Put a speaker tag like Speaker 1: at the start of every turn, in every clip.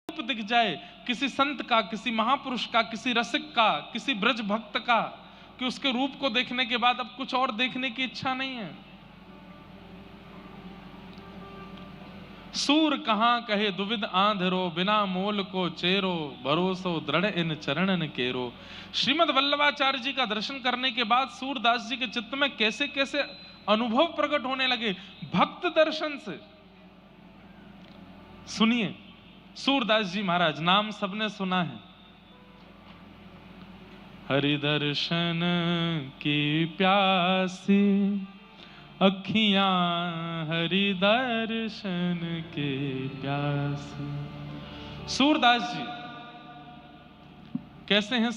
Speaker 1: रूप दिख जाए किसी संत का, किसी महापुरुष का, किसी रसिक का, किसी ब्रज भक्त का, कि उसके रूप को देखने के बाद अब कुछ और देखने की इच्छा नहीं है। सूर कहां कहे दुविध आंधरो, बिना मोल को चेरो, भरोसो दृढ़ इन चरणन केरो। श्रीमद वल्लभाचार्य जी का दर्शन करने के बाद सूरदास जी के चित्त में कैसे कैसे अनुभव प्रकट होने लगे भक्त दर्शन से। सुनिए, सूरदास जी महाराज, नाम सबने सुना है। हरि दर्शन की प्यासी अखियां, हरि दर्शन के प्यासी। सूरदास जी कैसे हैं?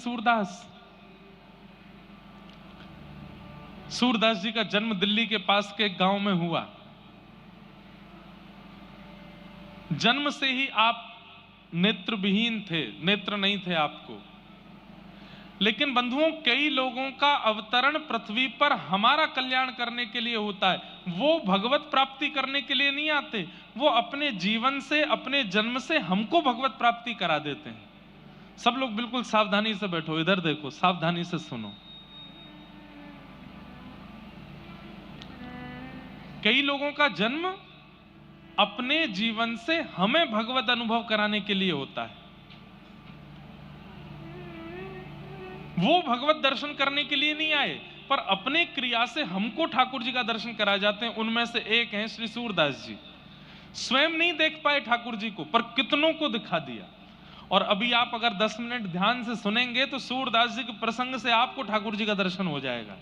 Speaker 1: सूरदास जी का जन्म दिल्ली के पास के एक गांव में हुआ। जन्म से ही आप नेत्रविहीन थे, नेत्र नहीं थे आपको। लेकिन बंधुओं, कई लोगों का अवतरण पृथ्वी पर हमारा कल्याण करने के लिए होता है। वो भगवत प्राप्ति करने के लिए नहीं आते, वो अपने जीवन से, अपने जन्म से हमको भगवत प्राप्ति करा देते हैं। सब लोग बिल्कुल सावधानी से बैठो, इधर देखो, सावधानी से सुनो। कई लोगों का जन्म अपने जीवन से हमें भगवत अनुभव कराने के लिए होता है। वो भगवत दर्शन करने के लिए नहीं आए, पर अपने क्रिया से हमको ठाकुर जी का दर्शन कराए जाते हैं। उनमें से एक हैं श्री सूरदास जी। स्वयं नहीं देख पाए ठाकुर जी को, पर कितनों को दिखा दिया। और अभी आप अगर 10 मिनट ध्यान से सुनेंगे तो सूरदास जी के प्रसंग से आपको ठाकुर जी का दर्शन हो जाएगा।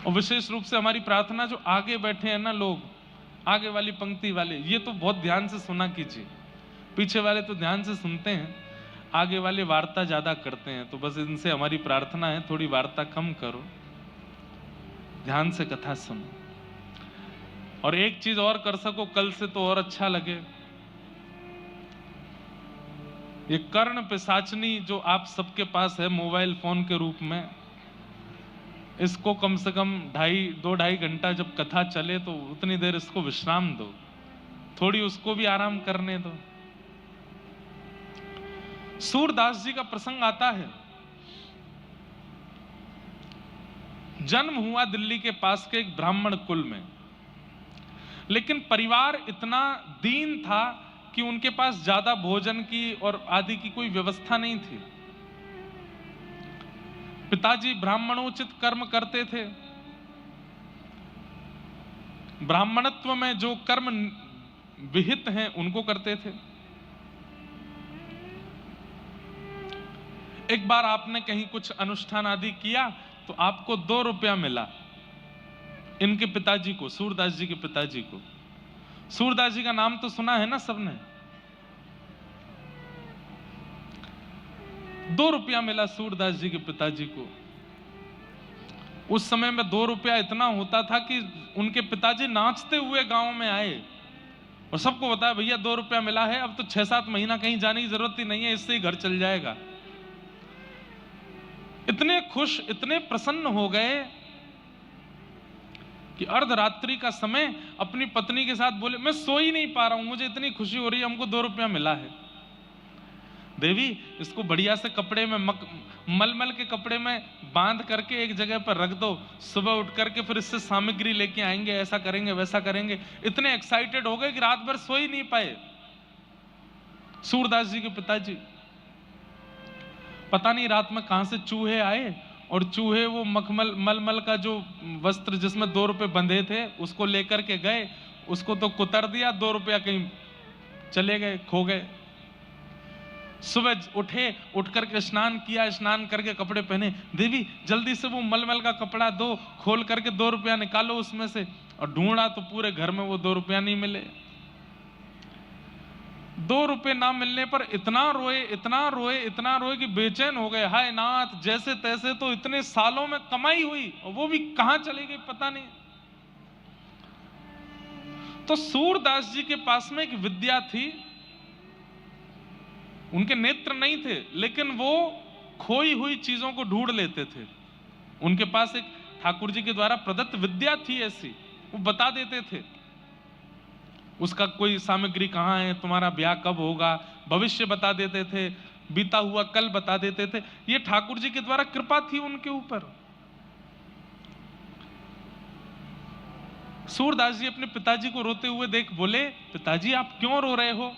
Speaker 1: और विशेष रूप से हमारी प्रार्थना, जो आगे बैठे हैं ना लोग, आगे वाली पंक्ति वाले, ये तो बहुत ध्यान से सुना कीजिए। पीछे वाले तो ध्यान से सुनते हैं, आगे वाले वार्ता ज्यादा करते हैं। तो बस इनसे हमारी प्रार्थना है, थोड़ी वार्ता कम करो, ध्यान से कथा सुनो। और एक चीज और कर सको कल से तो और अच्छा लगे, ये कर्ण पिशाचनी जो आप सबके पास है मोबाइल फोन के रूप में, इसको कम से कम 2-2.5 घंटा जब कथा चले तो उतनी देर इसको विश्राम दो, थोड़ी उसको भी आराम करने दो। सूरदास जी का प्रसंग आता है। जन्म हुआ दिल्ली के पास के एक ब्राह्मण कुल में, लेकिन परिवार इतना दीन था कि उनके पास ज्यादा भोजन की और आदि की कोई व्यवस्था नहीं थी। पिताजी ब्राह्मणोचित कर्म करते थे। ब्राह्मणत्व में जो कर्म विहित हैं उनको करते थे। एक बार आपने कहीं कुछ अनुष्ठान आदि किया तो आपको 2 रुपया मिला। इनके पिताजी को, सूरदास जी के पिताजी को, सूरदास जी का नाम तो सुना है ना सबने, 2 रुपया मिला सूरदास जी के पिताजी को। उस समय में 2 रुपया इतना होता था कि उनके पिताजी नाचते हुए गांव में आए और सबको बताया, भैया 2 रुपया मिला है, अब तो 6-7 महीना कहीं जाने की जरूरत ही नहीं है, इससे ही घर चल जाएगा। इतने खुश, इतने प्रसन्न हो गए कि अर्धरात्रि का समय अपनी पत्नी के साथ बोले, मैं सो ही नहीं पा रहा हूं, मुझे इतनी खुशी हो रही है, हमको 2 रुपया मिला है। देवी, इसको बढ़िया से कपड़े में मलमल के कपड़े में बांध करके एक जगह पर रख दो, सुबह उठ करके फिर इससे सामग्री लेके आएंगे, ऐसा करेंगे वैसा करेंगे। इतने एक्साइटेड हो गए कि रात भर सो ही नहीं पाए सूरदास जी के पिताजी। पता नहीं रात में कहां से चूहे आए और चूहे वो मलमल का जो वस्त्र जिसमें 2 रुपए बंधे थे उसको लेकर के गए, उसको तो कुतर दिया, 2 रुपया कहीं चले गए, खो गए। सुबह उठे, उठ करके स्नान किया, स्नान करके कपड़े पहने, देवी जल्दी से वो मलमल का कपड़ा दो, खोल करके 2 रुपया निकालो उसमें से। और ढूंढा तो पूरे घर में वो 2 रुपया नहीं मिले। 2 रुपए ना मिलने पर इतना रोए, इतना रोए, इतना रोए कि बेचैन हो गए। हाय नाथ, जैसे तैसे तो इतने सालों में कमाई हुई और वो भी कहां चली गई पता नहीं। तो सूरदास जी के पास में एक विद्या थी, उनके नेत्र नहीं थे, लेकिन वो खोई हुई चीजों को ढूंढ लेते थे। उनके पास एक ठाकुर जी के द्वारा प्रदत्त विद्या थी ऐसी, वो बता देते थे उसका कोई सामग्री कहाँ है, तुम्हारा ब्याह कब होगा, भविष्य बता देते थे, बीता हुआ कल बता देते थे। ये ठाकुर जी के द्वारा कृपा थी उनके ऊपर। सूरदास जी अपने पिताजी को रोते हुए देख बोले, पिताजी आप क्यों रो रहे हो?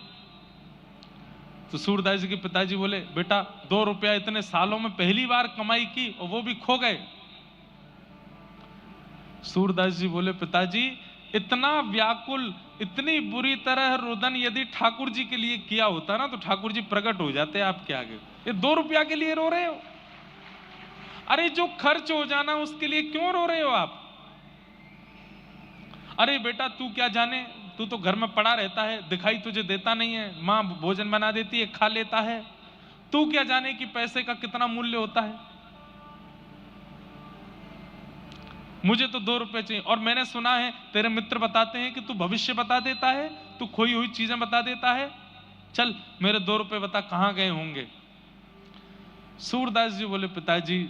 Speaker 1: तो सूरदास जी के पिताजी बोले, बेटा 2 रुपया इतने सालों में पहली बार कमाई की और वो भी खो गए। सूरदास जी बोले, पिताजी इतना व्याकुल, इतनी बुरी तरह रुदन यदि ठाकुर जी के लिए किया होता ना तो ठाकुर जी प्रकट हो जाते आपके आगे। ये 2 रुपया के लिए रो रहे हो? अरे जो खर्च हो जाना उसके लिए क्यों रो रहे हो आप? अरे बेटा तू क्या जाने, तू तो घर में पड़ा रहता है, दिखाई तुझे देता नहीं है, माँ भोजन बना देती है, खा लेता है, तू क्या जाने कि पैसे का कितना मूल्य होता है। मुझे तो 2 रुपए चाहिए। और मैंने सुना है तेरे मित्र बताते हैं कि तू भविष्य बता देता है, तू खोई हुई चीजें बता देता है, चल मेरे 2 रुपए बता कहां गए होंगे। सूरदास जी बोले, पिताजी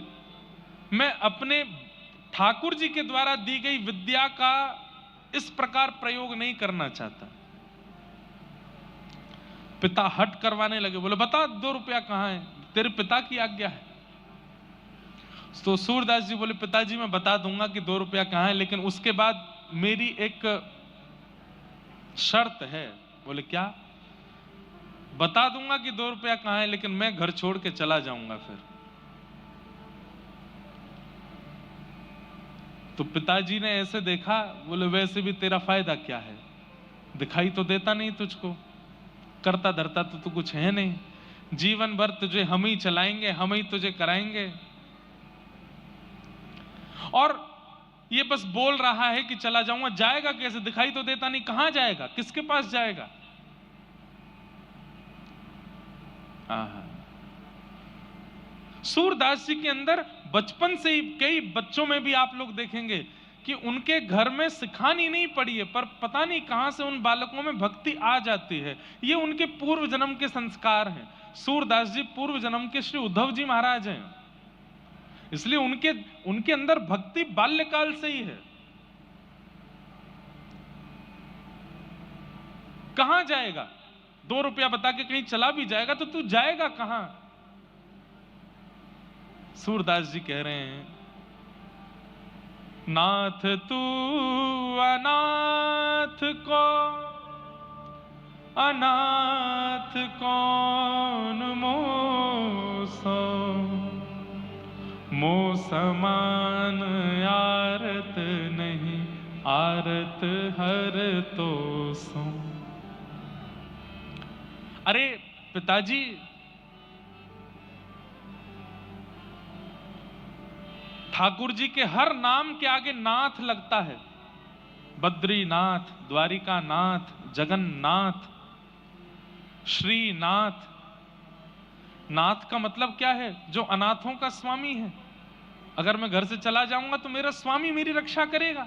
Speaker 1: मैं अपने ठाकुर जी के द्वारा दी गई विद्या का इस प्रकार प्रयोग नहीं करना चाहता। पिता हट करवाने लगे, बोले बता 2 रुपया कहां है, तेरे पिता की आज्ञा है। तो सूरदास जी बोले, पिताजी मैं बता दूंगा कि 2 रुपया कहां है, लेकिन उसके बाद मेरी एक शर्त है। बोले क्या? बता दूंगा कि 2 रुपया कहां है, लेकिन मैं घर छोड़ के चला जाऊंगा फिर। तो पिताजी ने ऐसे देखा, बोले वैसे भी तेरा फायदा क्या है, दिखाई तो देता नहीं तुझको, करता धरता तो तू कुछ है नहीं, जीवन भर तुझे हम ही चलाएंगे, हम ही तुझे कराएंगे। और ये बस बोल रहा है कि चला जाऊंगा, जाएगा कैसे? दिखाई तो देता नहीं, कहां जाएगा, किसके पास जाएगा? सूरदास जी के अंदर बचपन से ही, कई बच्चों में भी आप लोग देखेंगे कि उनके घर में सिखानी नहीं पड़ी है, पर पता नहीं कहां से उन बालकों में भक्ति आ जाती है। ये उनके पूर्व जन्म के संस्कार हैं। सूरदास जी पूर्व जन्म के श्री उद्धव जी महाराज हैं, इसलिए उनके अंदर भक्ति बाल्यकाल से ही है। कहां जाएगा? 2 रुपया बता के कहीं चला भी जाएगा तो तू जाएगा कहां? सूरदास जी कह रहे हैं, नाथ तू अनाथ को अनाथ कौन मोसो, मो समान आरत नहीं, आरत हर तो सो। अरे पिताजी ठाकुर जी के हर नाम के आगे नाथ लगता है। बद्रीनाथ, द्वारिकानाथ, जगन्नाथ, श्रीनाथ। नाथ का मतलब क्या है? जो अनाथों का स्वामी है। अगर मैं घर से चला जाऊंगा तो मेरा स्वामी मेरी रक्षा करेगा।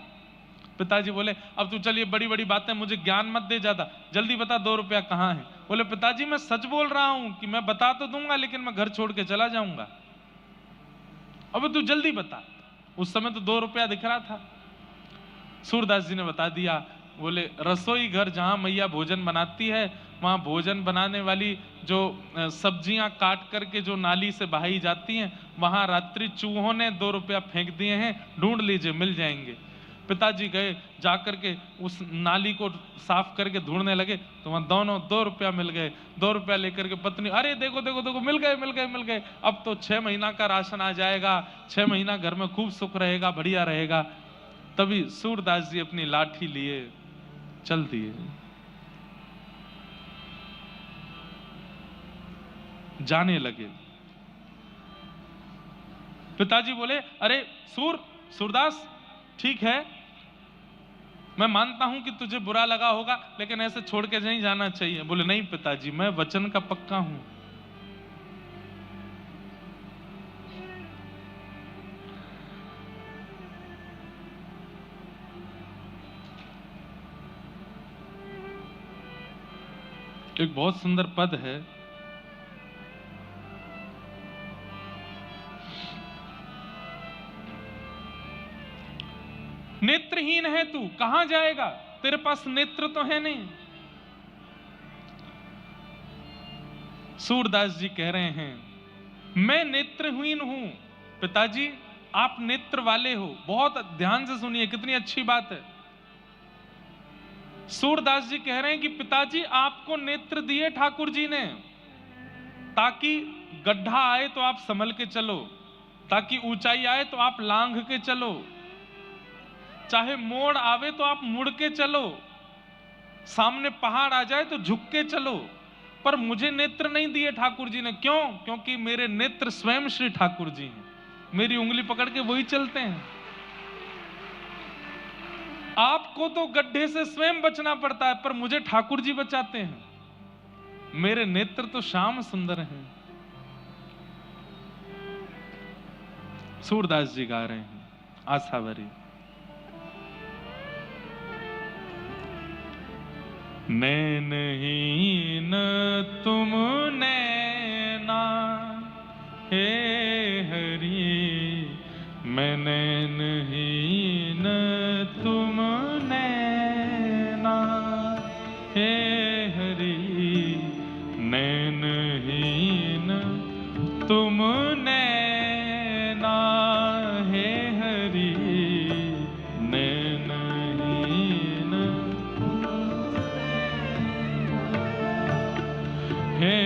Speaker 1: पिताजी बोले, अब तू चलिए बड़ी बड़ी बातें, मुझे ज्ञान मत दे ज्यादा, जल्दी बता 2 रुपया कहां है। बोले, पिताजी मैं सच बोल रहा हूं कि मैं बता तो दूंगा, लेकिन मैं घर छोड़ के चला जाऊंगा। अब तू जल्दी बता। उस समय तो 2 रुपया दिख रहा था। सूरदास जी ने बता दिया। बोले, रसोई घर जहां मैया भोजन बनाती है, वहां भोजन बनाने वाली जो सब्जियां काट करके जो नाली से बहाई जाती हैं, वहां रात्रि चूहों ने 2 रुपया फेंक दिए हैं, ढूंढ लीजिए मिल जाएंगे। पिताजी गए, जाकर के उस नाली को साफ करके ढूंढने लगे तो वहां दोनों 2 रुपया मिल गए। 2 रुपया लेकर के पत्नी, अरे देखो देखो देखो, मिल गए मिल गए मिल गए, अब तो 6 महीना का राशन आ जाएगा, 6 महीना घर में खूब सुख रहेगा, बढ़िया रहेगा। तभी सूरदास जी अपनी लाठी लिए चल दिए, जाने लगे। पिताजी बोले, अरे सूरदास ठीक है, मैं मानता हूं कि तुझे बुरा लगा होगा, लेकिन ऐसे छोड़ के नहीं जाना चाहिए। बोले, नहीं पिताजी, मैं वचन का पक्का हूं। एक बहुत सुंदर पद है, नेत्रहीन है तू, कहां जाएगा? तेरे पास नेत्र तो है नहीं। सूरदास जी कह रहे हैं, मैं नेत्रहीन हूं। पिताजी आप नेत्र वाले हो। बहुत ध्यान से सुनिए, कितनी अच्छी बात है। सूरदास जी कह रहे हैं कि पिताजी आपको नेत्र दिए ठाकुर जी ने, ताकि गड्ढा आए तो आप संभल के चलो, ताकि ऊंचाई आए तो आप लांघ के चलो, चाहे मोड़ आवे तो आप मुड़ के चलो, सामने पहाड़ आ जाए तो झुक के चलो। पर मुझे नेत्र नहीं दिए ठाकुर जी ने। क्यों? क्योंकि मेरे नेत्र स्वयं श्री ठाकुर जी हैं। मेरी उंगली पकड़ के वही चलते हैं। आपको तो गड्ढे से स्वयं बचना पड़ता है, पर मुझे ठाकुर जी बचाते हैं। मेरे नेत्र तो श्याम सुंदर हैं। सूरदास जी गा रहे हैं आशा भरी। नैनहीन तुम नैना हे हरि, मैं नैनहीन तुम नैना हे हरि, नैनहीन तुम नैना हे हरि, नैनहीन हे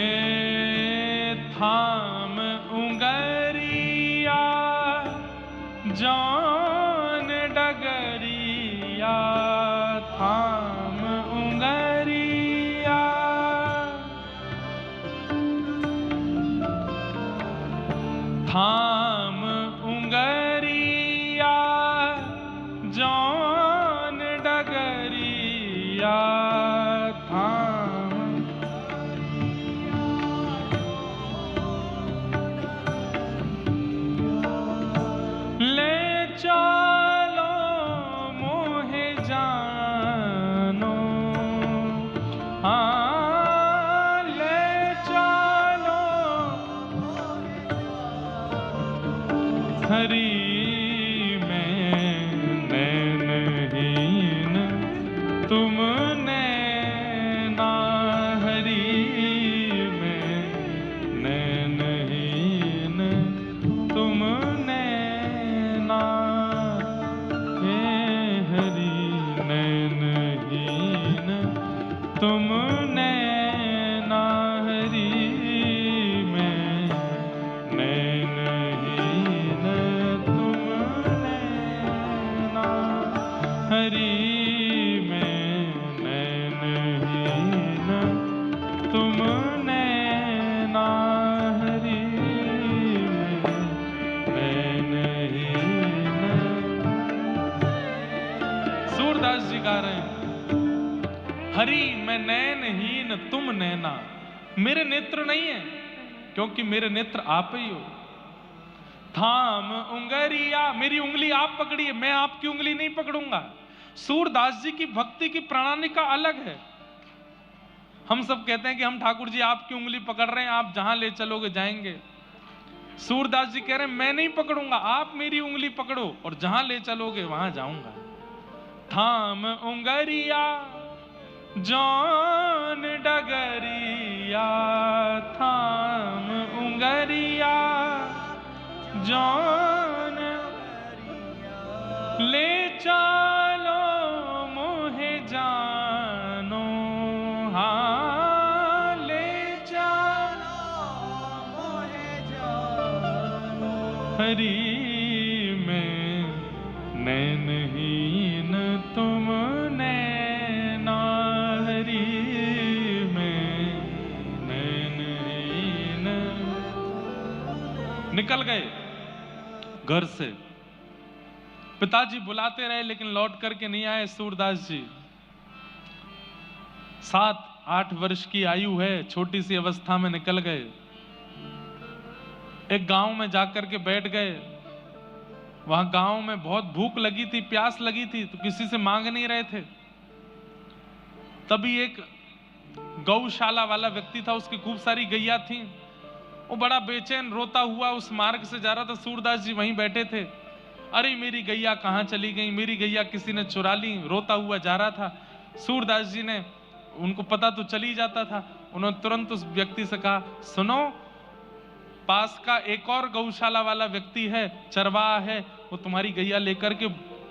Speaker 1: थाम उंगरिया जान डगरिया, थाम उंगरिया थाम उंगरिया जान डगरिया, थाम ले चलो मोहे जानो, हाँ ले चलो हरि में नैनहीन तुम नैना, हरि में नैनहीन तुम नैना हे हरि, नैनहीन तुम नैना हरि में नैनहीन तुम नैना, हरि में नैनहीन तुम नैना, हरि में नैनहीन। सूरदास जी गा रहे हैं, हरि मैं नैनहीन तुम नैना। मेरे नेत्र नहीं है, क्योंकि मेरे नेत्र आप ही हो। थाम उंगरिया, मेरी उंगली आप पकड़िए, मैं आपकी उंगली नहीं पकड़ूंगा। सूरदास जी की भक्ति की प्रणाली का अलग है। हम सब कहते हैं कि हम ठाकुर जी आपकी उंगली पकड़ रहे हैं, आप जहां ले चलोगे जाएंगे। सूरदास जी कह रहे हैं मैं नहीं पकड़ूंगा, आप मेरी उंगली पकड़ो और जहां ले चलोगे वहां जाऊंगा। थाम उंगरिया जान डगरिया, थाम उंगरिया जान ले चलो मोहे जानो, हाँ ले चलो मोहे जानो, हरि में नैनहीन तुम नैना, हरि में नैनहीन। निकल गए घर से। पिताजी बुलाते रहे लेकिन लौट करके नहीं आए। सूरदास जी 7-8 वर्ष की आयु है, छोटी सी अवस्था में निकल गए। एक गांव में जाकर के बैठ गए। वहां गांव में बहुत भूख लगी थी, प्यास लगी थी, तो किसी से मांग नहीं रहे थे। तभी एक गौशाला वाला व्यक्ति था, उसकी खूब सारी गैया थी। वो बड़ा बेचैन रोता हुआ उस मार्ग से जा रहा था। सूरदास जी वहीं बैठे थे। अरे मेरी गैया कहाँ चली गई, मेरी गैया किसी ने चुरा ली। रोता हुआ जा रहा था। सूरदास जी ने, उनको पता तो चल ही जाता था, उन्होंने तुरंत उस व्यक्ति से कहा, सुनो, पास का एक और गौशाला वाला व्यक्ति है, चरवाहा है, वो तुम्हारी गैया लेकर के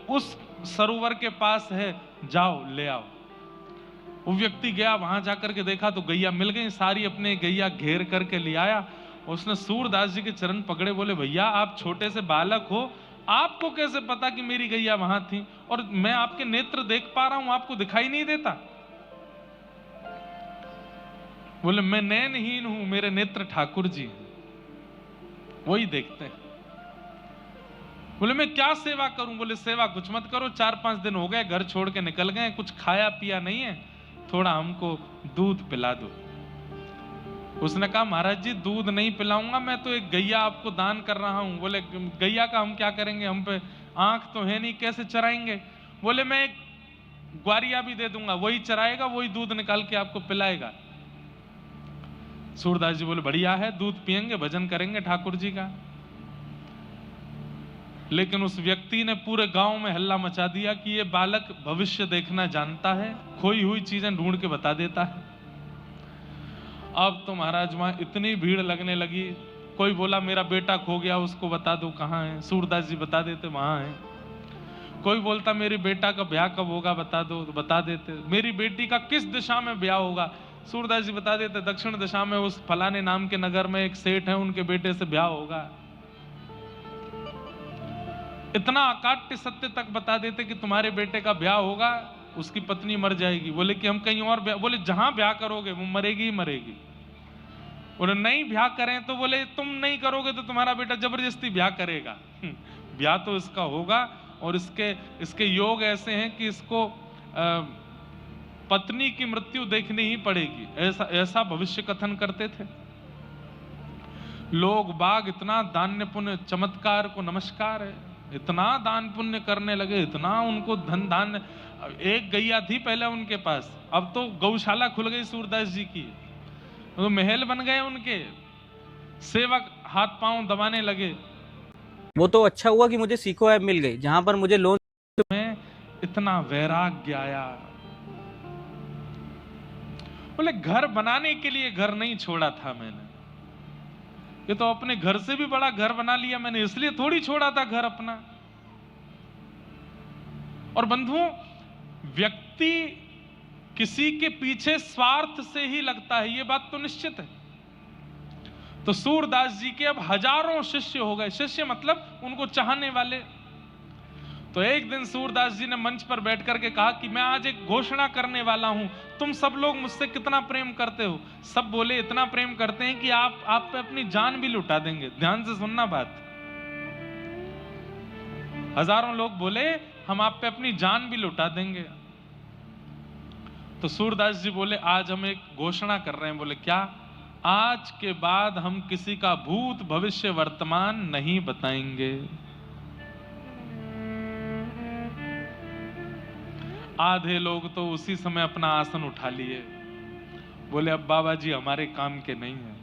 Speaker 1: उस सरोवर के पास है, जाओ ले आओ। वो व्यक्ति गया, वहां जाकर के देखा तो गैया मिल गई सारी, अपने गैया घेर करके ले आया। उसने सूरदास जी के चरण पकड़े, बोले भैया आप छोटे से बालक हो, आपको कैसे पता कि मेरी गैया वहां थी, और मैं आपके नेत्र देख पा रहा हूं, आपको दिखाई नहीं देता? बोले मैं नयनहीन हूं, मेरे नेत्र ठाकुर जी वही देखते हैं। बोले मैं क्या सेवा करूं? बोले सेवा कुछ मत करो, 4-5 दिन हो गए घर छोड़ के निकल गए, कुछ खाया पिया नहीं है, थोड़ा हमको दूध पिला दो। उसने कहा महाराज जी दूध नहीं पिलाऊंगा, मैं तो एक गैया आपको दान कर रहा हूं। बोले गैया का हम क्या करेंगे, हम पे आंख तो है नहीं, कैसे चराएंगे? बोले मैं एक ग्वारिया भी दे दूंगा, वही चराएगा, वही दूध निकाल के आपको पिलाएगा। सूरदास जी बोले बढ़िया है, दूध पिएंगे, भजन करेंगे ठाकुर जी का। लेकिन उस व्यक्ति ने पूरे गांव में हल्ला मचा दिया कि ये बालक भविष्य देखना जानता है, खोई हुई चीजें ढूंढ के बता देता है। अब तो महाराज वहां इतनी भीड़ लगने लगी, कोई बोला मेरा बेटा खो गया, उसको बता दो कहाँ है, सूरदास जी बता देते वहां है। कोई बोलता मेरी बेटा का ब्याह कब होगा बता दो, तो बता देते। मेरी बेटी का किस दिशा में ब्याह होगा, सूरदास जी बता देते, दक्षिण दिशा में उस फलाने नाम के नगर में एक सेठ है, उनके बेटे से ब्याह होगा। इतना अकाट्य सत्य तक बता देते कि तुम्हारे बेटे का ब्याह होगा, उसकी पत्नी मर जाएगी। बोले कि हम कहीं और ब्याह, बोले जहां ब्याह करोगे वो मरेगी ही मरेगी। बोले नहीं ब्याह करें, तो बोले तुम नहीं करोगे तो तुम्हारा बेटा जबरदस्ती ब्याह करेगा। ब्याह तो इसका होगा, और इसके योग ऐसे हैं कि इसको पत्नी की मृत्यु देखनी ही पड़ेगी, ऐसा भविष्य कथन करते थे लोग बाग। इतना दान्य पुण्य, चमत्कार को नमस्कार है, इतना दान पुण्य करने लगे, इतना उनको धन धान्य। एक गैया थी पहले उनके पास, अब तो गौशाला खुल गई सूरदास जी की, तो महल बन गए उनके, सेवक हाथ पांव दबाने लगे।
Speaker 2: वो तो अच्छा हुआ कि मुझे सीखो ऐप मिल गई, जहां पर मुझे लोन
Speaker 1: में इतना वैराग्य आया। बोले घर बनाने के लिए घर नहीं छोड़ा था मैंने, ये तो अपने घर से भी बड़ा घर बना लिया मैंने, इसलिए थोड़ी छोड़ा था घर अपना। और बंधुओं, व्यक्ति किसी के पीछे स्वार्थ से ही लगता है, ये बात तो निश्चित है। तो सूरदास जी के अब हजारों शिष्य हो गए, शिष्य मतलब उनको चाहने वाले। तो एक दिन सूरदास जी ने मंच पर बैठ करके कहा कि मैं आज एक घोषणा करने वाला हूं, तुम सब लोग मुझसे कितना प्रेम करते हो। सब बोले इतना प्रेम करते हैं कि आप पे अपनी जान भी लुटा देंगे। ध्यान से सुनना बात। हजारों लोग बोले हम आप पे अपनी जान भी लुटा देंगे। तो सूरदास जी बोले आज हम एक घोषणा कर रहे हैं। बोले क्या? आज के बाद हम किसी का भूत भविष्य वर्तमान नहीं बताएंगे। आधे लोग तो उसी समय अपना आसन उठा लिए, बोले अब बाबा जी हमारे काम के नहीं है,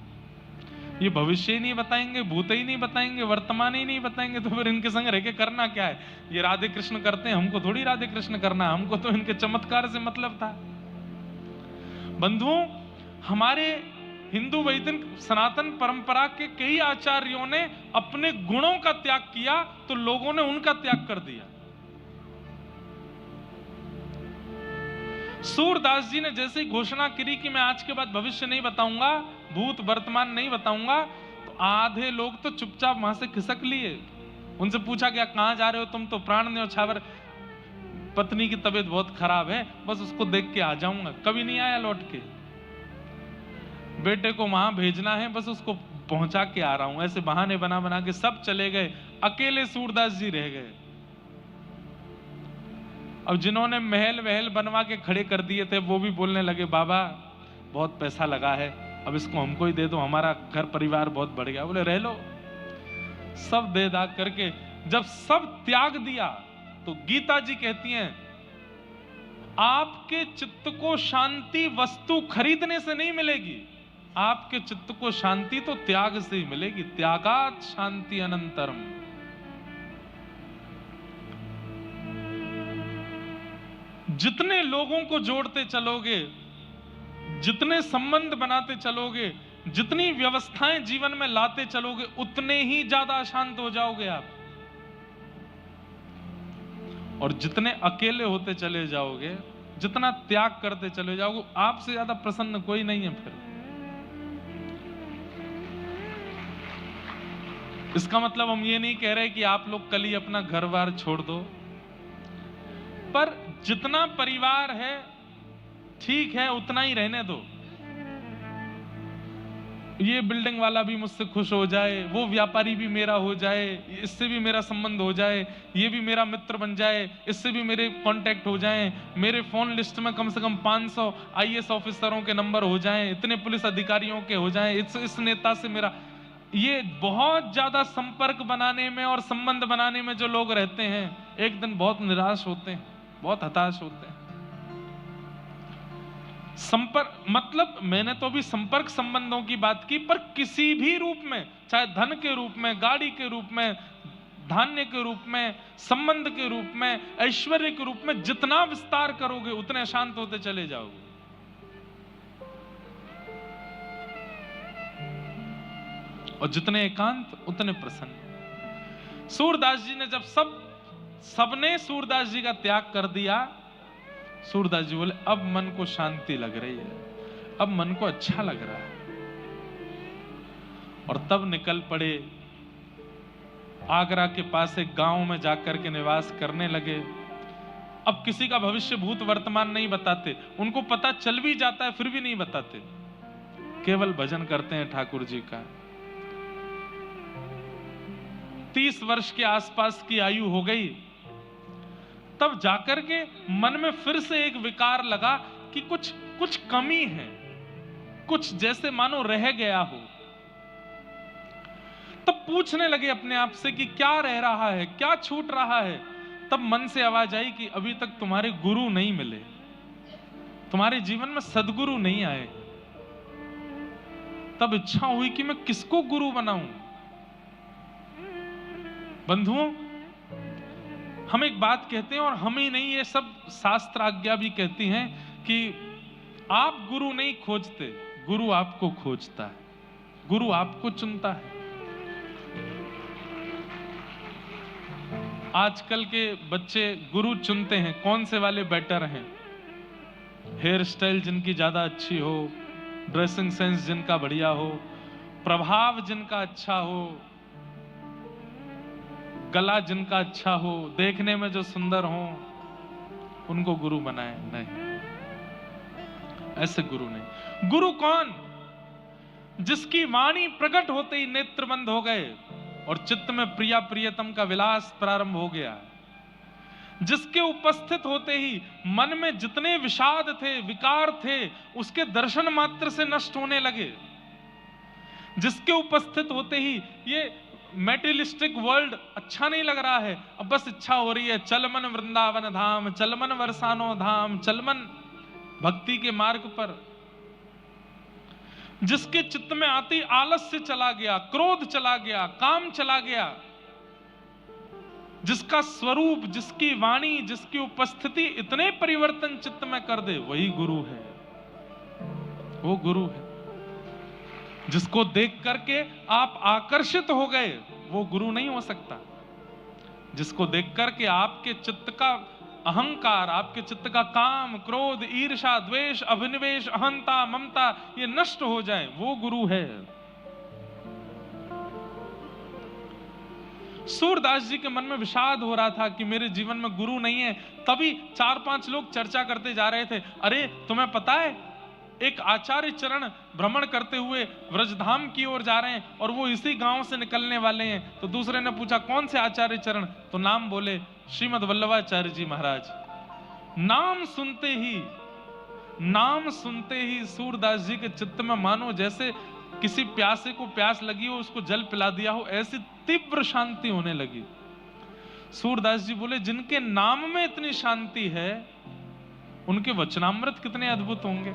Speaker 1: ये भविष्य ही नहीं बताएंगे, भूत ही नहीं बताएंगे, वर्तमान ही नहीं बताएंगे, तो फिर इनके संग रह के करना क्या है? ये राधे कृष्ण करते हैं, हमको थोड़ी राधे कृष्ण करना, हमको तो इनके चमत्कार से मतलब था। बंधुओं, हमारे हिंदू वैदिक सनातन परंपरा के कई आचार्यों ने अपने गुणों का त्याग किया, तो लोगों ने उनका त्याग कर दिया। सूरदास जी ने जैसे ही घोषणा करी कि मैं आज के बाद भविष्य नहीं बताऊंगा, भूत वर्तमान नहीं बताऊंगा, तो आधे लोग तो चुपचाप वहां से खिसक लिए। उनसे पूछा गया कहां जा रहे हो तुम? तो प्राण न्योछावर, पत्नी की तबीयत बहुत खराब है, बस उसको देख के आ जाऊंगा। कभी नहीं आया लौट के, बेटे को वहां भेजना है, बस उसको पहुंचा के आ रहा हूं। ऐसे बहाने बना बना के सब चले गए, अकेले सूरदास जी रह गए। अब जिन्होंने महल वहल बनवा के खड़े कर दिए थे, वो भी बोलने लगे बाबा बहुत पैसा लगा है, अब इसको हमको ही दे दो, हमारा घर परिवार बहुत बढ़ गया। बोले रह लो। सब दे दाग करके जब सब त्याग दिया, तो गीता जी कहती हैं आपके चित्त को शांति वस्तु खरीदने से नहीं मिलेगी, आपके चित्त को शांति तो त्याग से ही मिलेगी। त्यागात शांति अनंतरम। जितने लोगों को जोड़ते चलोगे, जितने संबंध बनाते चलोगे, जितनी व्यवस्थाएं जीवन में लाते चलोगे, उतने ही ज्यादा अशांत हो जाओगे आप। और जितने अकेले होते चले जाओगे, जितना त्याग करते चले जाओगे, आपसे ज्यादा प्रसन्न कोई नहीं है फिर। इसका मतलब हम ये नहीं कह रहे कि आप लोग कल ही अपना घर बार छोड़ दो, पर जितना परिवार है ठीक है, उतना ही रहने दो। ये बिल्डिंग वाला भी मुझसे खुश हो जाए, वो व्यापारी भी मेरा हो जाए, इससे भी मेरा संबंध हो जाए, ये भी मेरा मित्र बन जाए, इससे भी मेरे कांटेक्ट हो जाएं, मेरे फोन लिस्ट में कम से कम 500 आईएएस ऑफिसरों के नंबर हो जाएं, इतने पुलिस अधिकारियों के हो जाएं, इस नेता से मेरा। ये बहुत ज्यादा संपर्क बनाने में और संबंध बनाने में जो लोग रहते हैं, एक दिन बहुत निराश होते हैं, बहुत हताश होते हैं। संपर्क मतलब, मैंने तो अभी संपर्क संबंधों की बात की, पर किसी भी रूप में, चाहे धन के रूप में, गाड़ी के रूप में, धान्य के रूप में, संबंध के रूप में, ऐश्वर्य के रूप में, जितना विस्तार करोगे उतने शांत होते चले जाओगे। और जितने एकांत उतने प्रसन्न। सूरदास जी ने जब सबने सूरदास जी का त्याग कर दिया, सूरदास जी बोले अब मन को शांति लग रही है, अब मन को अच्छा लग रहा है। और तब निकल पड़े, आगरा के पास एक गांव में जाकर के निवास करने लगे। अब किसी का भविष्य भूत वर्तमान नहीं बताते, उनको पता चल भी जाता है फिर भी नहीं बताते, केवल भजन करते हैं ठाकुर जी का। 30 वर्ष के आसपास की आयु हो गई, तब जाकर के मन में फिर से एक विकार लगा कि कुछ कमी है, कुछ जैसे मानो रह गया हो। तब पूछने लगे अपने आप से कि क्या रह रहा है, क्या छूट रहा है। तब मन से आवाज आई कि अभी तक तुम्हारे गुरु नहीं मिले, तुम्हारे जीवन में सदगुरु नहीं आए। तब इच्छा हुई कि मैं किसको गुरु बनाऊं। बंधुओं, हम एक बात कहते हैं, और हम ही नहीं, ये सब शास्त्र आज्ञा भी कहती हैं कि आप गुरु नहीं खोजते, गुरु आपको खोजता है, गुरु आपको चुनता है। आजकल के बच्चे गुरु चुनते हैं कौन से वाले बेटर हैं, हेयर स्टाइल जिनकी ज्यादा अच्छी हो, ड्रेसिंग सेंस जिनका बढ़िया हो, प्रभाव जिनका अच्छा हो, गला जिनका अच्छा हो, देखने में जो सुंदर हो, उनको गुरु बनाए। नहीं, ऐसे गुरु नहीं। गुरु कौन? जिसकी वाणी प्रकट होते ही नेत्र बंद हो गए और चित्त में प्रिया प्रियतम का विलास प्रारंभ हो गया, जिसके उपस्थित होते ही मन में जितने विषाद थे, विकार थे, उसके दर्शन मात्र से नष्ट होने लगे, जिसके उपस्थित होते ही ये मेटेरियलिस्टिक वर्ल्ड अच्छा नहीं लग रहा है, अब बस इच्छा हो रही है चल मन वृंदावन धाम, चल मन वरसानो धाम, चल मन भक्ति के मार्ग पर। जिसके चित्त में आती आलस्य चला गया, क्रोध चला गया, काम चला गया, जिसका स्वरूप, जिसकी वाणी, जिसकी उपस्थिति इतने परिवर्तन चित्त में कर दे, वही गुरु है। वो गुरु है। जिसको देख करके आप आकर्षित हो गए, वो गुरु नहीं हो सकता। जिसको देख करके आपके चित्त का अहंकार, आपके चित्त का काम, क्रोध, ईर्ष्या, द्वेष, अभिनिवेश, अहंता, ममता ये नष्ट हो जाए, वो गुरु है। सूरदास जी के मन में विषाद हो रहा था कि मेरे जीवन में गुरु नहीं है। तभी 4-5 लोग चर्चा करते जा रहे थे, अरे तुम्हें पता है एक आचार्य चरण भ्रमण करते हुए व्रजधाम की ओर जा रहे हैं और वो इसी गांव से निकलने वाले हैं। तो दूसरे ने पूछा कौन से आचार्य चरण, तो नाम बोले श्रीमद वल्लभाचार्य जी महाराज। नाम सुनते ही सूरदास जी के चित्त में मानो जैसे किसी प्यासे को प्यास लगी हो, उसको जल पिला दिया हो, ऐसी तीव्र शांति होने लगी। सूरदास जी बोले जिनके नाम में इतनी शांति है, उनके वचनामृत कितने अद्भुत होंगे,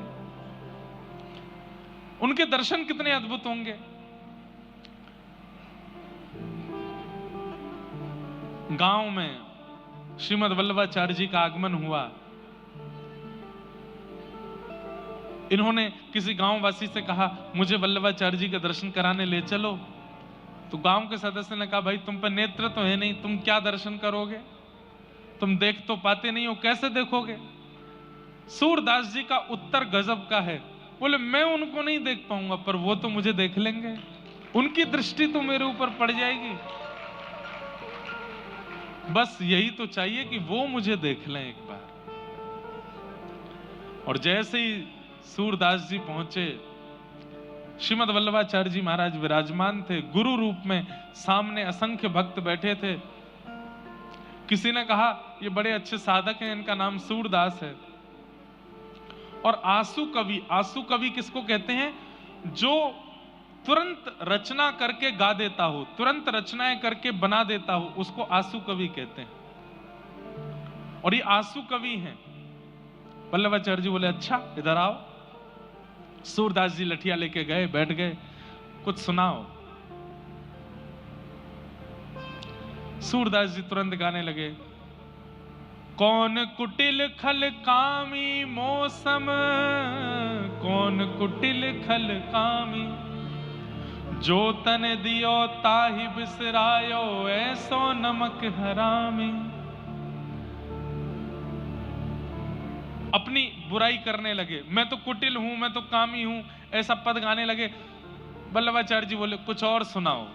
Speaker 1: उनके दर्शन कितने अद्भुत होंगे। गांव में श्रीमद वल्लभाचार्य जी का आगमन हुआ। इन्होंने किसी गांव वासी से कहा मुझे वल्लभाचार्य जी के दर्शन कराने ले चलो। तो गांव के सदस्य ने कहा भाई तुम पर नेत्र तो है नहीं, तुम क्या दर्शन करोगे, तुम देख तो पाते नहीं हो, कैसे देखोगे। सूरदास जी का उत्तर गजब का है, बोले मैं उनको नहीं देख पाऊंगा पर वो तो मुझे देख लेंगे, उनकी दृष्टि तो मेरे ऊपर पड़ जाएगी, बस यही तो चाहिए कि वो मुझे देख लें एक बार। और जैसे ही सूरदास जी पहुंचे, श्रीमद वल्लभाचार्य जी महाराज विराजमान थे गुरु रूप में, सामने असंख्य भक्त बैठे थे। किसी ने कहा ये बड़े अच्छे साधक हैं, इनका नाम सूरदास है। और आंसू कवि, आंसू कवि किसको कहते हैं, जो तुरंत रचना करके गा देता हो, तुरंत रचनाएं करके बना देता हो, उसको आंसू कवि कहते हैं। और ये आंसू कवि हैं। वल्लभाचार्य जी बोले अच्छा इधर आओ। सूरदास जी लठिया लेके गए, बैठ गए, कुछ सुनाओ। सूरदास जी तुरंत गाने लगे, कौन कुटिल खल कामी मौसम, कौन कुटिल खल कामी, जो तन दियो ताहि बिसरायो, ऐसो नमक हरामी। अपनी बुराई करने लगे, मैं तो कुटिल हूं, मैं तो कामी हूं, ऐसा पद गाने लगे। वल्लभाचार्य जी बोले कुछ और सुनाओ।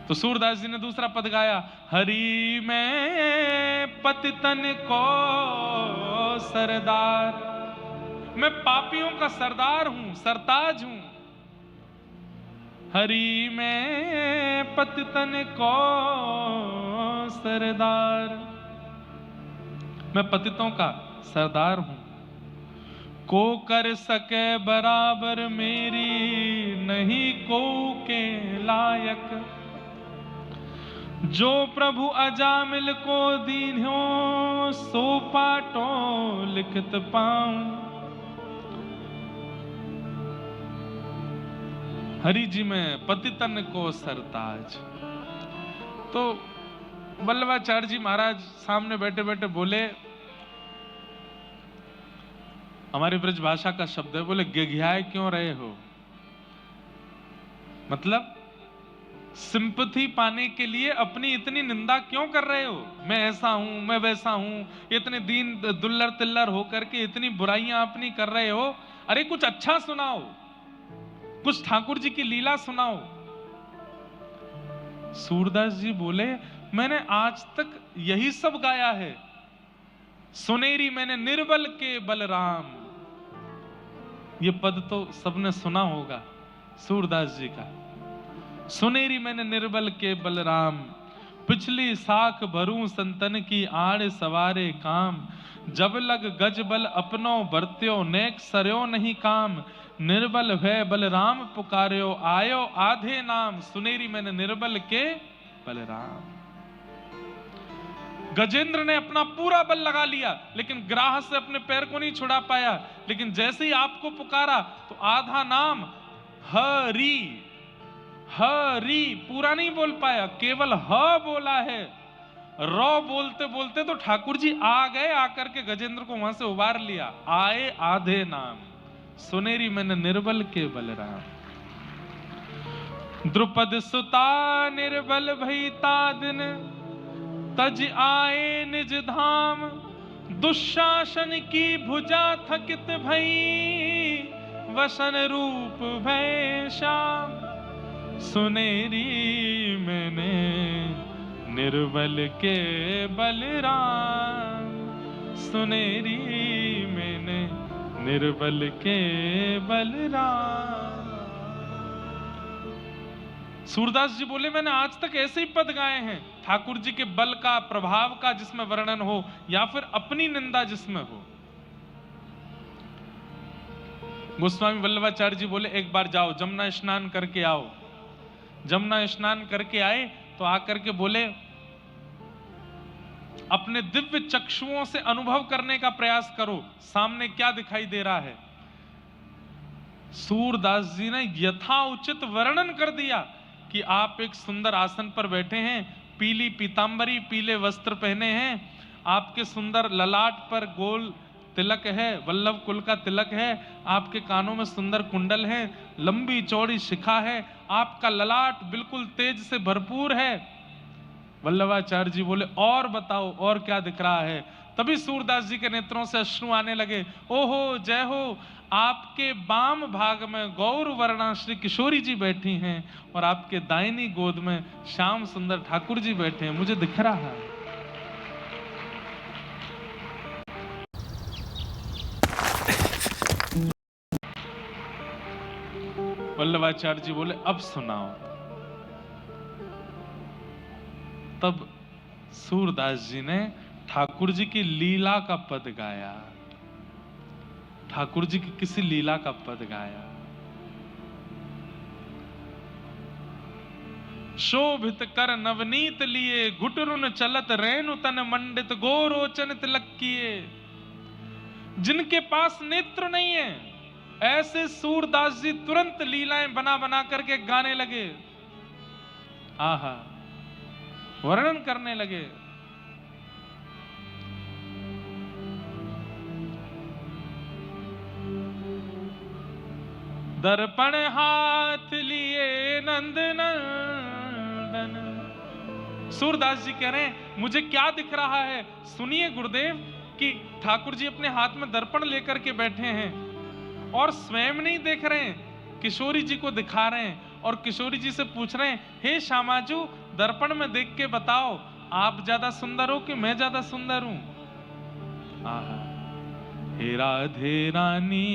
Speaker 1: तो सूरदास जी ने दूसरा पद गाया, हरि मैं पतितन को सरदार, मैं पापियों का सरदार हूं, सरताज हूं। हरि मैं पतितन को सरदार, मैं पतितों का सरदार हूं। को कर सके बराबर मेरी, नहीं को के लायक, जो प्रभु अजामिल को दीन्हो, सो पाटो लिखत पाऊं। हरि जी में पतितन को सरताज। तो वल्लभाचार्य जी महाराज सामने बैठे बैठे बोले, हमारी ब्रज भाषा का शब्द है, बोले गिघियाए क्यों रहे हो, मतलब सिंपैथी पाने के लिए अपनी इतनी निंदा क्यों कर रहे हो, मैं ऐसा हूं, मैं वैसा हूं, इतने दीन दुल्लर तिल्लर होकर के इतनी बुराइयां अपनी कर रहे हो। अरे कुछ अच्छा सुनाओ, कुछ ठाकुर जी की लीला सुनाओ। सूरदास जी बोले मैंने आज तक यही सब गाया है, सुनेरी मैंने निर्बल के बलराम, ये पद तो सबने सुना होगा सूरदास जी का। सुनेरी मैंने निर्बल के बलराम, पिछली साख भरूं संतन की आड़ सवारे काम, जब लग गज बल अपनो बरत्यो नेक सरयो नहीं काम, निर्बल है बलराम पुकार्यो आयो आधे नाम, सुनेरी मैंने निर्बल के बलराम। गजेंद्र ने अपना पूरा बल लगा लिया लेकिन ग्राह से अपने पैर को नहीं छुड़ा पाया, लेकिन जैसे ही आपको पुकारा तो आधा नाम हरि, हरि पूरा नहीं बोल पाया, केवल ह बोला है। रॉ बोलते बोलते तो ठाकुर जी आ गए, आकर के गजेंद्र को वहां से उबार लिया, आए आधे नाम, सुनेरी मैंने निर्बल के बलराम। द्रुपद सुता निर्बल भईता दिन, तज आए निज धाम, दुशासन की भुजा थकित भई, वसन रूप भय श्याम, सुनेरी मैंने निर्बल के बलराम, सुनेरी मैंने निर्बल के बलराम। सूरदास जी बोले मैंने आज तक ऐसे ही पद गाए हैं, ठाकुर जी के बल का, प्रभाव का जिसमें वर्णन हो या फिर अपनी निंदा जिसमें हो। गोस्वामी वल्लभाचार्य जी बोले एक बार जाओ जमुना स्नान करके आओ। जमुना स्नान करके आए तो आकर के बोले अपने दिव्य चक्षुओं से अनुभव करने का प्रयास करो, सामने क्या दिखाई दे रहा है। सूरदास जी ने यथाउचित वर्णन कर दिया कि आप एक सुंदर आसन पर बैठे हैं, पीली पीतांबरी, पीले वस्त्र पहने हैं, आपके सुंदर ललाट पर गोल तिलक है, वल्लभ कुल का तिलक है, आपके कानों में सुंदर कुंडल है, लंबी चौड़ी शिखा है, आपका ललाट बिल्कुल तेज से भरपूर है। वल्लभाचार्य जी बोले और बताओ और क्या दिख रहा है? तभी सूरदास जी के नेत्रों से अश्रु आने लगे। ओहो जय हो, आपके वाम भाग में गौर वर्णा श्री किशोरी जी बैठी हैं और आपके दाहिनी गोद में श्याम सुंदर ठाकुर जी बैठे हैं, मुझे दिख रहा है। वल्लभाचार्य जी बोले अब सुनाओ। तब सूरदास जी ने ठाकुर जी की लीला का पद गाया, ठाकुर जी की किसी लीला का पद गाया। शोभित कर नवनीत लिए, घुटरुन चलत रेणु तन मंडित, गोरोचन तिलक किए। जिनके पास नेत्र नहीं है ऐसे सूरदास जी तुरंत लीलाएं बना बना करके गाने लगे, आहा वर्णन करने लगे। दर्पण हाथ लिए नंद नंदन। सूरदास जी कह रहे हैं मुझे क्या दिख रहा है? सुनिए गुरुदेव कि ठाकुर जी अपने हाथ में दर्पण लेकर के बैठे हैं और स्वयं नहीं देख रहे हैं, किशोरी जी को दिखा रहे हैं और किशोरी जी से पूछ रहे हैं, हे श्यामाजू दर्पण में देख के बताओ आप ज्यादा सुंदर हो कि मैं ज्यादा सुंदर हूं? आहा, हे राधे रानी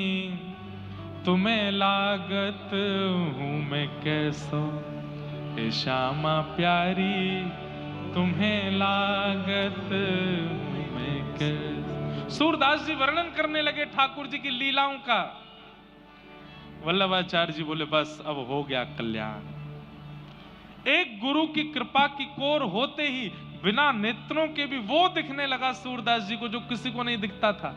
Speaker 1: तुम्हें लागत हूं मैं कैसो, हे श्यामा प्यारी तुम्हें लागत हूं मैं कैसो। सूरदास जी वर्णन करने लगे ठाकुर जी की लीलाओं का। वल्लभाचार्य जी बोले बस अब हो गया कल्याण। एक गुरु की कृपा की कोर होते ही बिना नेत्रों के भी वो दिखने लगा सूरदास जी को जो किसी को नहीं दिखता था।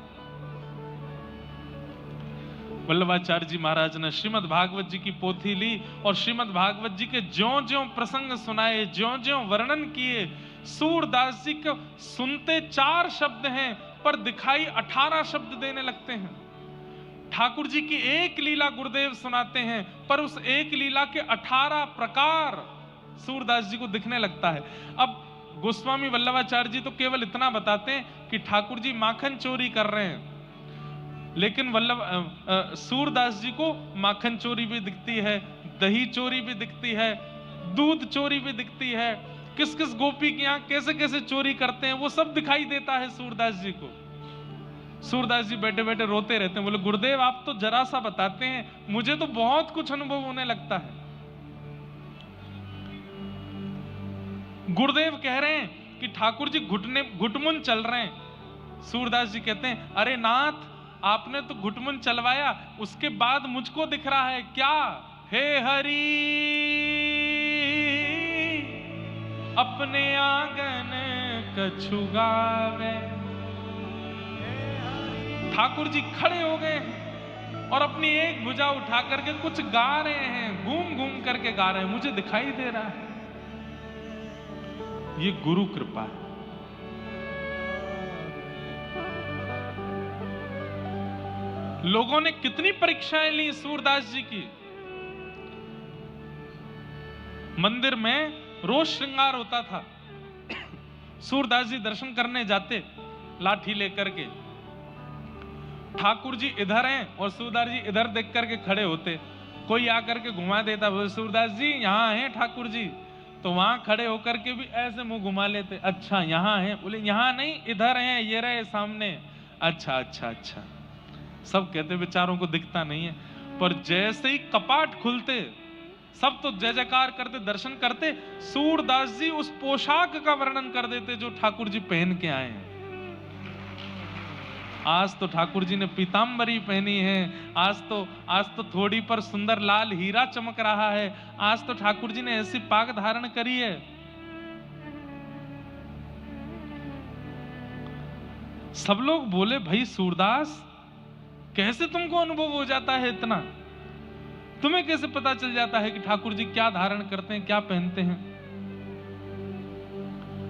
Speaker 1: वल्लभाचार्य जी महाराज ने श्रीमद् भागवत जी की पोथी ली और श्रीमद् भागवत जी के ज्यों-ज्यों प्रसंग सुनाए, ज्यों-ज्यों वर्णन किए। सूरदास जी को सुनते 4 शब्द हैं पर दिखाई 18 शब्द देने लगते हैं। ठाकुर जी की एक लीला गुरुदेव सुनाते हैं पर उस एक लीला के 18 प्रकार सूरदास जी को दिखने लगता है। अब गोस्वामी वल्लभाचार्य जी तो केवल इतना बताते हैं कि ठाकुर जी माखन चोरी कर रहे हैं, लेकिन सूरदास जी को माखन चोरी भी दिखती है, दही चोरी भी दिखती है, दूध चोरी भी दिखती है, किस किस गोपी के यहाँ कैसे कैसे चोरी करते हैं वो सब दिखाई देता है सूरदास जी को। सूरदास जी बैठे बैठे रोते रहते हैं, बोले गुरुदेव आप तो जरा सा बताते हैं, मुझे तो बहुत कुछ अनुभव होने लगता है। गुरुदेव कह रहे हैं कि ठाकुर जी घुटमुन चल रहे हैं। सूरदास जी कहते हैं अरे नाथ आपने तो घुटमुन चलवाया, उसके बाद मुझको दिख रहा है क्या? हे हरि अपने आंगन कछु गावे। ठाकुर जी खड़े हो गए हैं और अपनी एक भुजा उठा करके कुछ गा रहे हैं, घूम घूम करके गा रहे हैं, मुझे दिखाई दे रहा है। ये गुरु कृपा है। लोगों ने कितनी परीक्षाएं ली सूरदास जी की। मंदिर में रोज श्रृंगार होता था। सूरदास जी दर्शन करने जाते लाठी लेकर के, ठाकुर जी इधर हैं और सूरदास जी इधर देख करके खड़े होते। कोई आकर के घुमा देता, बोले सूरदास जी यहाँ हैं ठाकुर जी, तो वहां खड़े होकर के भी ऐसे मुंह घुमा लेते, अच्छा यहाँ हैं? बोले यहाँ नहीं इधर हैं, ये रहे सामने। अच्छा अच्छा अच्छा, सब कहते बेचारों को दिखता नहीं है, पर जैसे ही कपाट खुलते सब तो जय जयकार करते, दर्शन करते। सूरदास जी उस पोशाक का वर्णन कर देते जो ठाकुर जी पहन के आए हैं। आज तो ठाकुर जी ने पीतांबरी पहनी है, आज तो थोड़ी पर सुंदर लाल हीरा चमक रहा है, आज तो ठाकुर जी ने ऐसी पाग धारण करी है। सब लोग बोले भाई सूरदास कैसे तुमको अनुभव हो जाता है इतना? तुम्हें कैसे पता चल जाता है कि ठाकुर जी क्या धारण करते हैं, क्या पहनते हैं?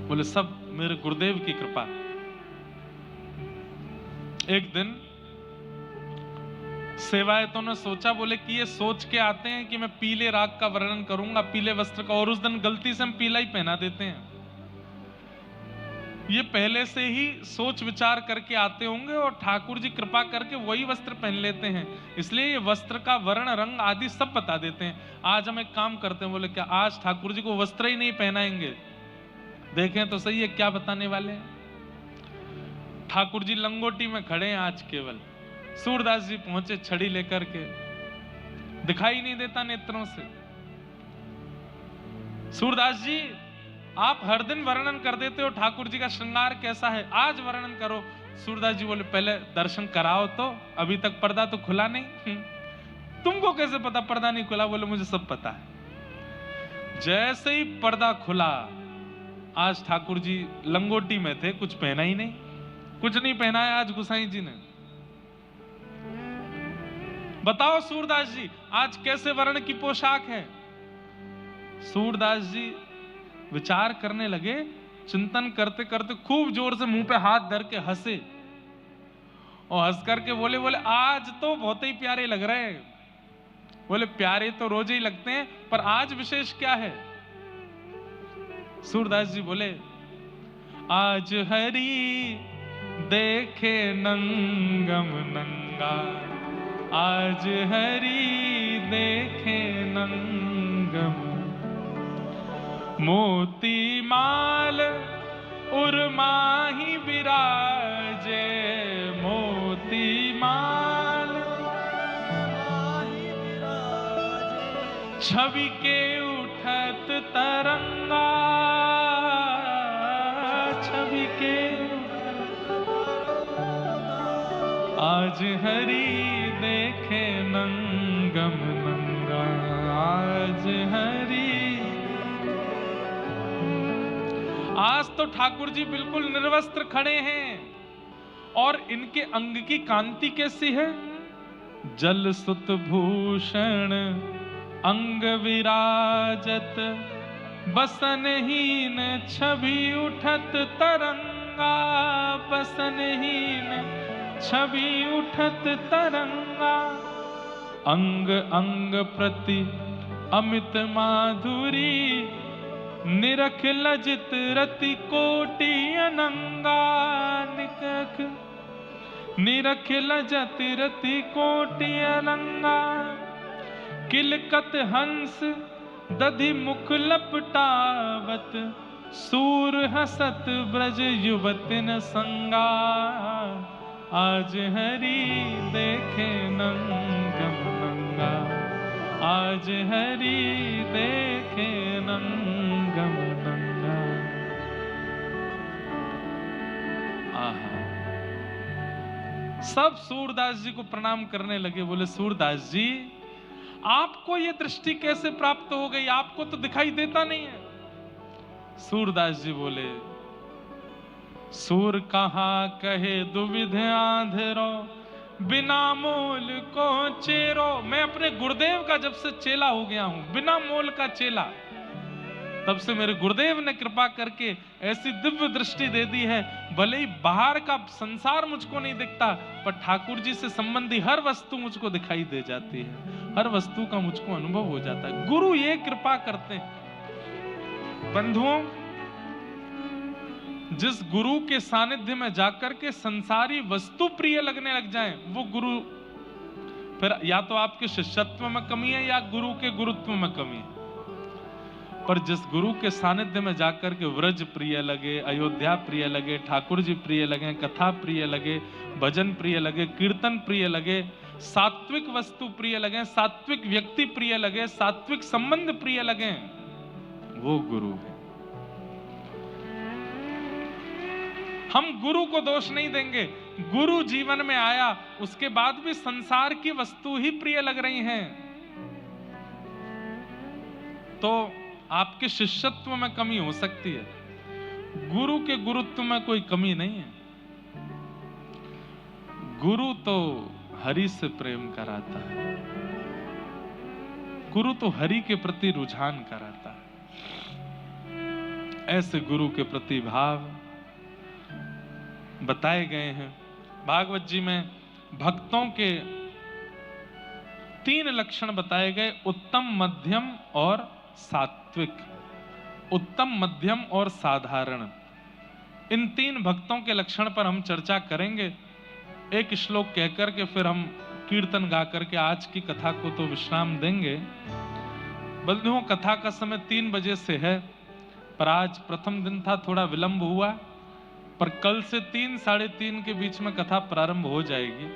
Speaker 1: बोले सब मेरे गुरुदेव की कृपा। एक दिन सेवायतों ने सोचा, बोले कि ये सोच के आते हैं कि मैं पीले राग का वर्णन करूंगा, पीले वस्त्र का, और उस दिन गलती से हम पीला ही पहना देते हैं। ये पहले से ही सोच विचार करके आते होंगे और ठाकुर जी कृपा करके वही वस्त्र पहन लेते हैं, इसलिए ये वस्त्र का वर्ण रंग आदि सब बता देते हैं। आज हम एक काम करते हैं, बोले क्या आज ठाकुर जी को वस्त्र ही नहीं पहनाएंगे? देखें तो सही है क्या बताने वाले हैं। ठाकुर जी लंगोटी में खड़े हैं आज केवल। सूरदास जी पहुंचे छड़ी लेकर के, दिखाई नहीं देता नेत्रों से। सूरदास जी आप हर दिन वर्णन कर देते हो ठाकुर जी का श्रृंगार कैसा है, आज वर्णन करो। सूरदास जी बोले पहले दर्शन कराओ तो, अभी तक पर्दा तो खुला नहीं। तुमको कैसे पता पर्दा नहीं खुला? बोले मुझे सब पता है। जैसे ही पर्दा खुला, आज ठाकुर जी लंगोटी में थे, कुछ पहना ही नहीं, कुछ नहीं पहना है आज गुसाई जी ने। बताओ सूरदास जी आज कैसे वर्ण की पोशाक है? सूरदास जी विचार करने लगे, चिंतन करते करते खूब जोर से मुंह पे हाथ धर के हंसे और हंस करके बोले आज तो बहुत ही प्यारे लग रहे हैं। बोले प्यारे तो रोज ही लगते हैं, पर आज विशेष क्या है? सूरदास जी बोले आज हरि देखे नंगम नंगा, आज हरि देखे नंगम, मोती माल उर्माही विराजे, मोती माल छवि के उठत तरंगा, छवि के आज हरि देखे नंगम नंगा, आज हरि। आज तो ठाकुर जी बिल्कुल निर्वस्त्र खड़े हैं और इनके अंग की कांति कैसी है? जल सुत भूषण अंग विराजत, बसनहीन छवि उठत तरंगा, बसनहीन छवि उठत तरंगा, अंग अंग प्रति अमित माधुरी, निरख लजित रति कोटि अनंगा, निरख लजत रति कोटि अनंगा, किलकत हंस दधि मुख लपटावत, सूर हसत ब्रज युवतिन संगा, आज हरि देखे नंगम नंगा, आज हरि देखे नंगम नंगा। आहा, सब सूरदास जी को प्रणाम करने लगे। बोले सूरदास जी आपको ये दृष्टि कैसे प्राप्त हो गई? आपको तो दिखाई देता नहीं है। सूरदास जी बोले सूर कहाँ कहे दुविध आंधरो, बिना मोल को चेरो। मैं अपने गुरुदेव का जब से चेला हो गया हूं, बिना मोल का चेला, तब से मेरे गुरुदेव ने कृपा करके ऐसी दिव्य दृष्टि दे दी है। भले ही बाहर का संसार मुझको नहीं दिखता, पर ठाकुर जी से संबंधी हर वस्तु मुझको दिखाई दे जाती है, हर वस्तु का मुझको अनुभव हो जाता है। गुरु ये कृपा करते हैं। बंधुओं, जिस गुरु के सानिध्य में जाकर के संसारी वस्तु प्रिय लगने लग जाएं, वो गुरु फिर या तो आपके शिष्यत्व में कमी है या गुरु के गुरुत्व में कमी है। पर जिस गुरु के सानिध्य में जाकर के व्रज प्रिय लगे, अयोध्या प्रिय लगे, ठाकुर जी प्रिय लगे, कथा प्रिय लगे, भजन प्रिय लगे, कीर्तन प्रिय लगे, सात्विक वस्तु प्रिय लगे, सात्विक व्यक्ति प्रिय लगे, सात्विक संबंध प्रिय लगे, वो गुरु है। हम गुरु को दोष नहीं देंगे। गुरु जीवन में आया, उसके बाद भी संसार की वस्तु ही प्रिय लग रही हैं, तो आपके शिष्यत्व में कमी हो सकती है, गुरु के गुरुत्व में कोई कमी नहीं है। गुरु तो हरि से प्रेम कराता है, गुरु तो हरि के प्रति रुझान कराता है। ऐसे गुरु के प्रति भाव बताए गए हैं भागवत जी में भक्तों के 3 लक्षण बताए गए, उत्तम, मध्यम और सात्विक। उत्तम, मध्यम और साधारण, इन 3 भक्तों के लक्षण पर हम चर्चा करेंगे। एक श्लोक कहकर के फिर हम कीर्तन गा करके आज की कथा को तो विश्राम देंगे। बंधुओं, कथा का समय 3 बजे से है, पर आज प्रथम दिन था, थोड़ा विलंब हुआ, पर कल से 3 साढ़े 3 के बीच में कथा प्रारंभ हो जाएगी।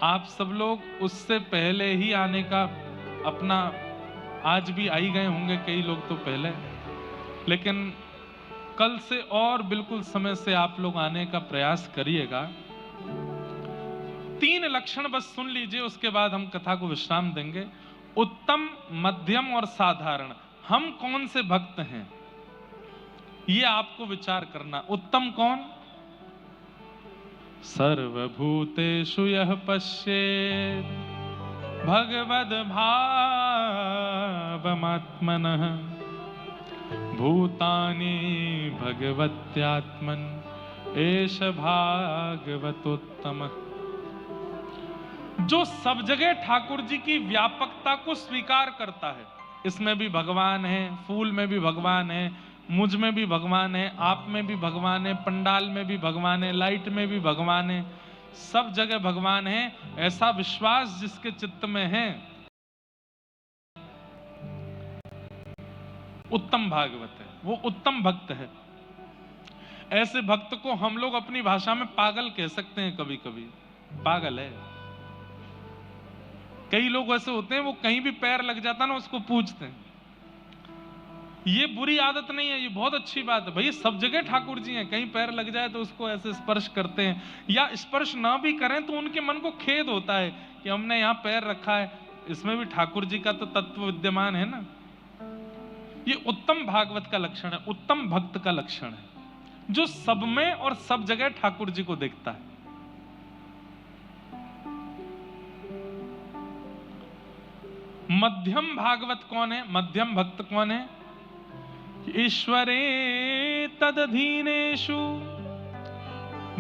Speaker 1: आप सब लोग उससे पहले ही आने का अपना, आज भी आई गए होंगे कई लोग तो पहले, लेकिन कल से और बिल्कुल समय से आप लोग आने का प्रयास करिएगा। 3 लक्षण बस सुन लीजिए, उसके बाद हम कथा को विश्राम देंगे। उत्तम, मध्यम और साधारण, हम कौन से भक्त हैं ये आपको विचार करना। उत्तम कौन? सर्वभूतेषु यः पश्येत् भगवद् भावमात्मनः भूतानि भगवत्यात्मन् एष भागवतोत्तमः। जो सब जगह ठाकुर जी की व्यापकता को स्वीकार करता है, इसमें भी भगवान है, फूल में भी भगवान है, मुझ में भी भगवान है, आप में भी भगवान है, पंडाल में भी भगवान है, लाइट में भी भगवान है, सब जगह भगवान है, ऐसा विश्वास जिसके चित्त में है, उत्तम भागवत है, वो उत्तम भक्त है। ऐसे भक्त को हम लोग अपनी भाषा में पागल कह सकते हैं, कभी कभी पागल है। कई लोग ऐसे होते हैं, वो कहीं भी पैर लग जाता ना उसको पूजते हैं। ये बुरी आदत नहीं है, ये बहुत अच्छी बात है। भैया सब जगह ठाकुर जी हैं, कहीं पैर लग जाए तो उसको ऐसे स्पर्श करते हैं, या स्पर्श ना भी करें तो उनके मन को खेद होता है कि हमने यहाँ पैर रखा है, इसमें भी ठाकुर जी का तो तत्व विद्यमान है ना। ये उत्तम भागवत का लक्षण है, उत्तम भक्त का लक्षण है, जो सब में और सब जगह ठाकुर जी को देखता है। मध्यम भागवत कौन है? मध्यम भक्त कौन है? ईश्वरे तदधीनेषु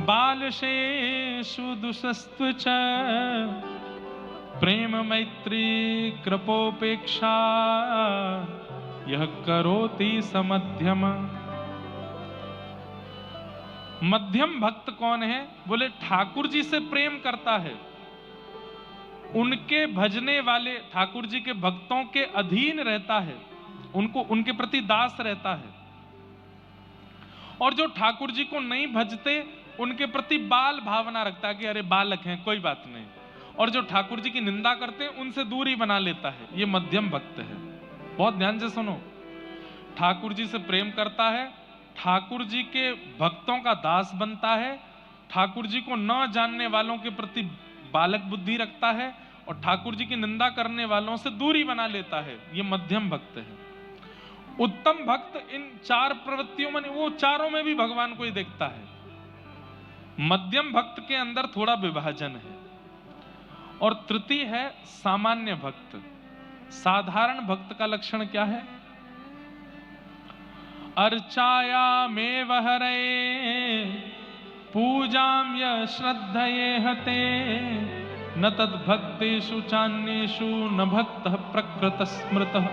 Speaker 1: बालशेषु दुषस्तु च प्रेम मैत्री कृपोपेक्षा यह करोति समध्यम। मध्यम भक्त कौन है? बोले ठाकुर जी से प्रेम करता है, उनके भजने वाले ठाकुर जी के भक्तों के अधीन रहता है, उनको उनके प्रति दास रहता है, और जो ठाकुर जी को नहीं भजते उनके प्रति बाल भावना रखता है कि अरे बालक हैं, कोई बात नहीं, और जो ठाकुर जी की निंदा करते हैं उनसे दूरी बना लेता है। ये मध्यम भक्त है। बहुत ध्यान से सुनो, ठाकुर जी से प्रेम करता है, ठाकुर जी के भक्तों का दास बनता है, ठाकुर जी को न जानने वालों के प्रति बालक बुद्धि रखता है, और ठाकुर जी की निंदा करने वालों से दूरी बना लेता है। ये मध्यम भक्त है। उत्तम भक्त इन 4 प्रवृत्तियों में, वो चारों में भी भगवान को ही देखता है। मध्यम भक्त के अंदर थोड़ा विभाजन है। और तृतीय है सामान्य भक्त। साधारण भक्त का लक्षण क्या है? अर्चायामेव हरे पूजाम य श्रद्धये हते न तद्भक्तेषु चान्येषु न भक्तः प्रकृत स्मृतः।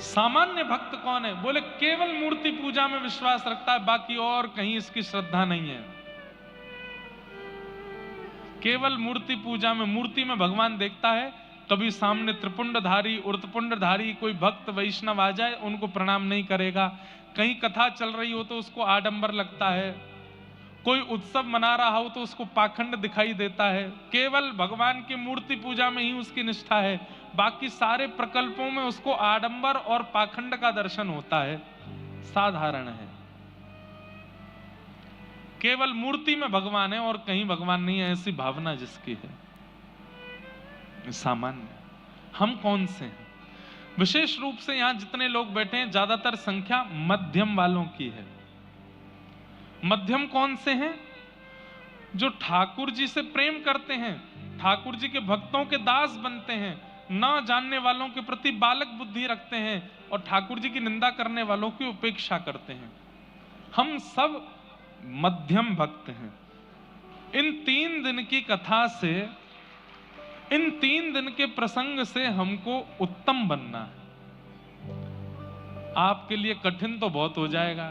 Speaker 1: सामान्य भक्त कौन है? बोले केवल मूर्ति पूजा में विश्वास रखता है, बाकी और कहीं इसकी श्रद्धा नहीं है। केवल मूर्ति पूजा में, मूर्ति में भगवान देखता है। कभी सामने त्रिपुंडधारी उर्तपुंडधारी कोई भक्त वैष्णव आ जाए, उनको प्रणाम नहीं करेगा। कहीं कथा चल रही हो तो उसको आडंबर लगता है, कोई उत्सव मना रहा हो तो उसको पाखंड दिखाई देता है। केवल भगवान की मूर्ति पूजा में ही उसकी निष्ठा है, बाकी सारे प्रकल्पों में उसको आडंबर और पाखंड का दर्शन होता है। साधारण है। केवल मूर्ति में भगवान है और कहीं भगवान नहीं है, ऐसी भावना जिसकी है। सामान्य। हम कौन से हैं? विशेष रूप से यहां जितने लोग बैठे हैं, ज्यादातर संख्या मध्यम वालों की है। मध्यम कौन से हैं? जो ठाकुर जी से प्रेम करते हैं, ठाकुर जी के भक्तों के दास बनते हैं, ना जानने वालों के प्रति बालक बुद्धि रखते हैं, और ठाकुर जी की निंदा करने वालों की उपेक्षा करते हैं। हम सब मध्यम भक्त हैं। इन 3 दिन की कथा से, इन 3 दिन के प्रसंग से हमको उत्तम बनना है। आपके लिए कठिन तो बहुत हो जाएगा,